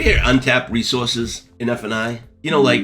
ever hear untapped resources in F&I? You know, like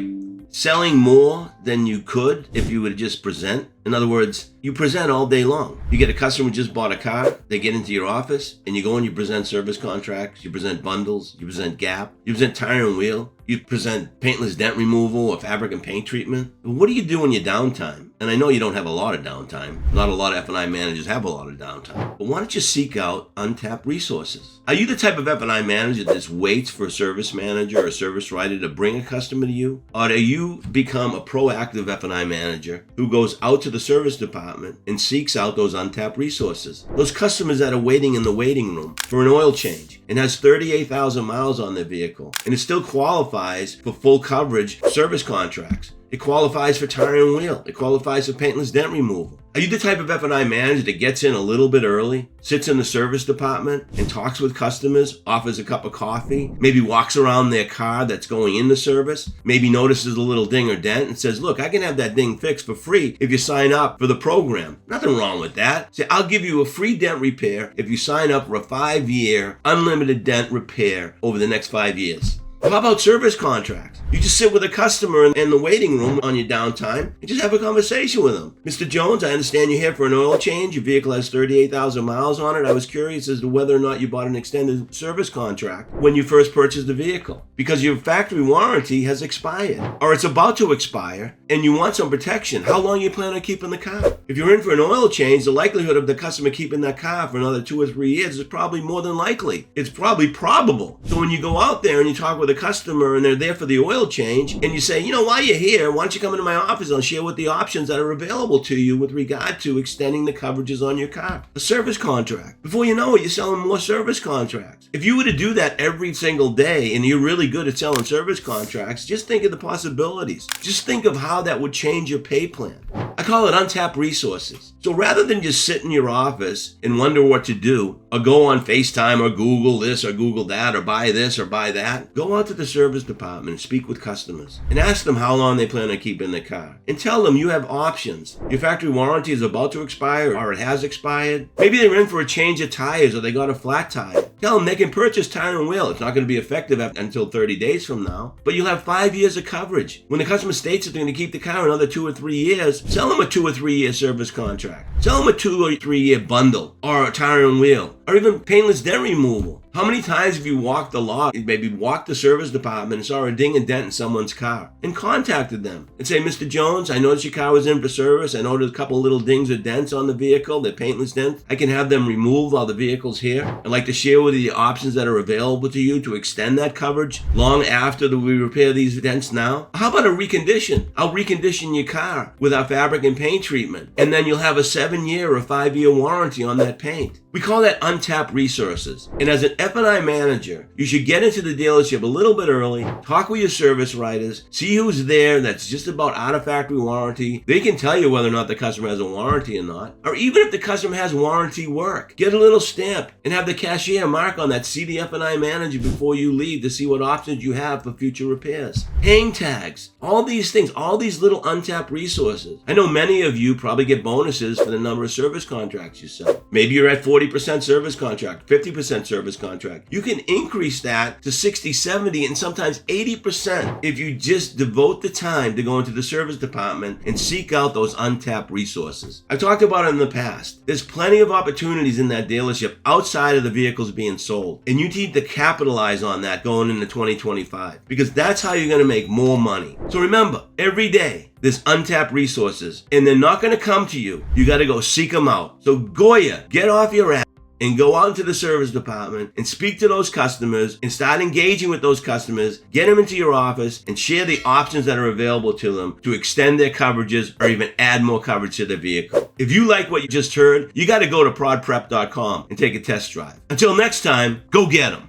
selling more than you could if you would just present. In other words, you present all day long. You get a customer who just bought a car, they get into your office, and you go and you present service contracts, you present bundles, you present gap, you present tire and wheel, you present paintless dent removal or fabric and paint treatment. What do you do in your downtime? And I know you don't have a lot of downtime. Not a lot of F&I managers have a lot of downtime. But why don't you seek out untapped resources? Are you the type of F&I manager that just waits for a service manager or a service writer to bring a customer to you? Or do you become a proactive F&I manager who goes out to the service department and seeks out those untapped resources? Those customers that are waiting in the waiting room for an oil change and has 38,000 miles on their vehicle and it still qualifies for full coverage service contracts. It qualifies for tire and wheel. It qualifies for paintless dent removal. Are you the type of F&I manager that gets in a little bit early, sits in the service department and talks with customers, offers a cup of coffee, maybe walks around their car that's going into service, maybe notices a little ding or dent and says, look, I can have that ding fixed for free if you sign up for the program. Nothing wrong with that. Say, I'll give you a free dent repair if you sign up for a 5-year unlimited dent repair over the next 5 years. How about service contracts? You just sit with a customer in the waiting room on your downtime and just have a conversation with them. Mr. Jones, I understand you're here for an oil change. Your vehicle has 38,000 miles on it. I was curious as to whether or not you bought an extended service contract when you first purchased the vehicle because your factory warranty has expired or it's about to expire and you want some protection. How long you plan on keeping the car? If you're in for an oil change, the likelihood of the customer keeping that car for another 2 or 3 years is probably more than likely. It's probably probable. So when you go out there and you talk with a customer and they're there for the oil change and you say, you know, while you're here, why don't you come into my office? I'll share what the options that are available to you with regard to extending the coverages on your car. A service contract. Before you know it, you're selling more service contracts. If you were to do that every single day and you're really good at selling service contracts, just think of the possibilities. Just think of how that would change your pay plan. I call it untapped resources. So rather than just sit in your office and wonder what to do, or go on FaceTime or Google this or Google that or buy this or buy that, go out to the service department and speak with customers and ask them how long they plan on keeping their car. And tell them you have options. Your factory warranty is about to expire or it has expired. Maybe they're in for a change of tires or they got a flat tire. Tell them they can purchase tire and wheel. It's not going to be effective until 30 days from now, but you'll have 5 years of coverage. When the customer states that they're going to keep the car another 2 or 3 years, sell them a 2 or 3 year service contract. Sell them a 2 or 3 year bundle or a tire and wheel or even paintless dent removal. How many times have you walked the lot, maybe walked the service department and saw a ding and dent in someone's car and contacted them and say, Mr. Jones, I noticed your car was in for service. I noticed a couple little dings or dents on the vehicle. They're paintless dents. I can have them removed while the vehicle's here. I'd like to share with you the options that are available to you to extend that coverage long after we repair these dents now. How about a recondition? I'll recondition your car with our fabric and paint treatment, and then you'll have a 7-year or 5-year warranty on that paint. We call that untapped resources. And as an F&I manager, you should get into the dealership a little bit early, talk with your service writers, see who's there that's just about out of factory warranty. They can tell you whether or not the customer has a warranty or not. Or even if the customer has warranty work, get a little stamp and have the cashier mark on that, see the F&I manager before you leave to see what options you have for future repairs. Hang tags, all these things, all these little untapped resources. I know many of you probably get bonuses for the number of service contracts you sell. Maybe you're at 40% service contract, 50% service contract. You can increase that to 60, 70, and sometimes 80% if you just devote the time to go into the service department and seek out those untapped resources. I've talked about it in the past. There's plenty of opportunities in that dealership outside of the vehicles being sold, and you need to capitalize on that going into 2025 because that's how you're going to make more money. So remember, every day, there's untapped resources, and they're not going to come to you. You got to go seek them out. So Goya, get off your ass and go out into the service department and speak to those customers and start engaging with those customers. Get them into your office and share the options that are available to them to extend their coverages or even add more coverage to their vehicle. If you like what you just heard, you got to go to prodprep.com and take a test drive. Until next time, go get them.